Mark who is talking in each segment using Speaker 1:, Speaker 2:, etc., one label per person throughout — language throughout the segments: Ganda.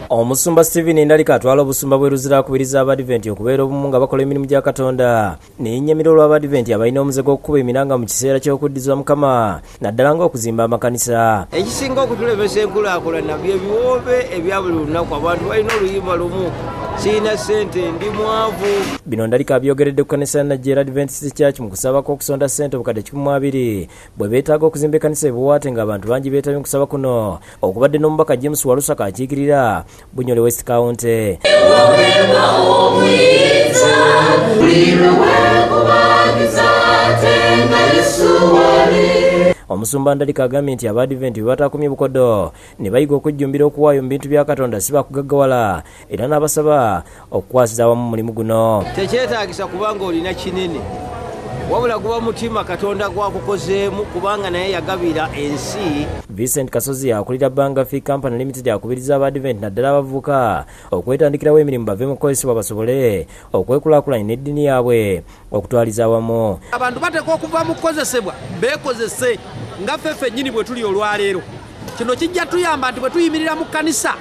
Speaker 1: Omusumba Steven Ndalika atwala obusumba bweruzira akubiriza abadiventi okubeera obumu nga bakola emirimu gya Katonda n'ennyamira olw'abadiventi abalina omuzego okukuba emiranga mu kiseera ky'okuddizibwa Mukama naddala ng'okuzimba amakanisa.
Speaker 2: Ekisinga okutulemesa enkulaakulana bye biwoobe ebya buli lunaku. Abantu balina oluyimba lumu, sirina ssente, ndi mwavu.
Speaker 1: Bino Ndalika abyogeredde ku kanisa ya Najjera Adventist Church mu kusaba kw'okusonda ssente obukadde 12 bwe beetaaga okuzimba ekkanisa ebuwaate ng'abantu bangi beetabye mu kusaba kuno. Okubadde n'omubaka James Walusaka akiikirira Bunyole West County. Omusumba Ndalika agambye nti abadiventi bwe bataakumye bukodo ne bayiga okujjumbira okuwaayo mu bintu bya Katonda si bakugaggawala era n'abasaba okukwasiza awamu mu mulimu guno.
Speaker 2: Tekyetaagisa kubanga olina kinene, wabula guba mutima Katonda gwakukozeemu kubanga naye yagabira ensi.
Speaker 1: Vincent Kasozi akulira Banga Fee Company Limited akubiriza abadiventi naddala abavubuka okwetandikirawo emirimu bave mu kukozesebwa basobole okwekulaakulanya n'eddiini yaabwe okutwaliza awamu.
Speaker 3: Abantu bateekwa okuva mu kukozesebwa beekozese nga ffe ffennyini bwe tuli olwaleero. Kino kijja tuyamba nti bwe tuyimirira mu kkanisa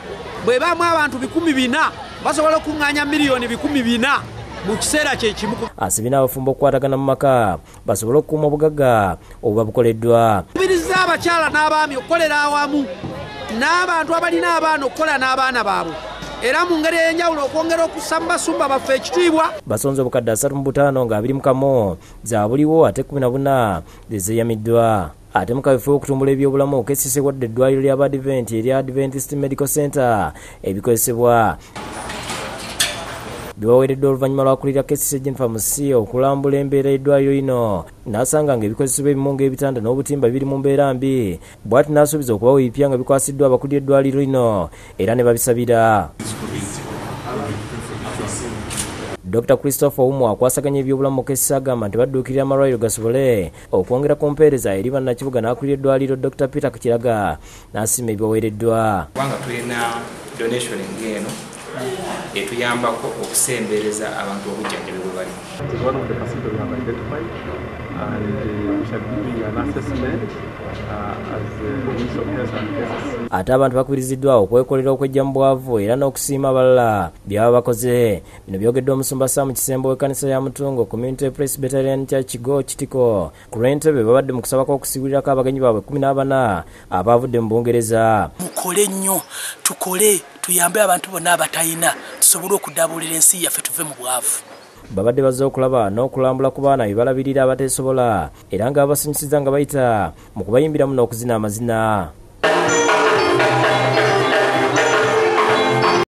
Speaker 3: bwe baamu abantu 400 basobola okuŋŋaanya miliyoni 400 mu kiseera kye kimu.
Speaker 1: Asibye n'abafumbo okukwatagana mu maka basobole okukuuma obugagga obuba bukoleddwa.
Speaker 3: Kubiriza abakyala n'abaami okukolera awamu n'abantu abalina abaana okukola n'abaana baabwe era mu ngeri ey'enjawulo okwongera okussa mu basumba baffe ekitiibwa.
Speaker 1: Basonze obukadde 35 nga 21 zaabuliwo ate 14 zeeyamiddwa. Ate mu kaweefube okutumbula ebyobulamu KCC wadde eddwaliro ly'abadiventi erya Adventist Medical Center ebikozesebwa bibaweereddwa oluvannyuma lw'akulira KCC Jennifer Musi okulambula embeera y'eddwaliro lino n'asanga ng'ebikozesebwa ebimu ng'ebitanda n'obutimba biri mu mbeera mbi bw'ati n'asuubiza okubawa ebipya nga bikwasiddwa abakulira eddwaliro lino era ne babisabira. Dr. Christopher Oumu akwasaganya ebyobulamu mu KCC agamba nti badduukirira amalwaliro gasobole okwongera ku mpeereza eri bannakibuga n'akulira eddwaliro Dr. Peter Kiraga n'asiima ebibaweereddwa.
Speaker 4: Kubanga tulina donation ng'eno etuyambako okusembereza abantu obujjanjabi bwe bali.
Speaker 1: Ate abantu bakubiriziddwa okwekolera okwejja mu bwavu era n'okusiima abalala byaba bakoze. Bino byogedde omusumba Sam Kisembo w'ekkanisa ya Mutungo Community Presbyterian Church Go Kitiko ku Lwentebe babadde mu kusaba kw'okusiibulirako abagenyi baabwe 14 abaavudde mu Bungereza.
Speaker 5: Mukole nnyo, tukole tuyambe abantu bonna abatayina tusobole okudaabulira ensi yaffe tuve mu bwavu.
Speaker 1: Babadde bazze okulaba n'okulambula ku baana bebalabirira abateesobola era nga babasanyusiza nga bayita mu kubayimbiramu n'okuzina amazina.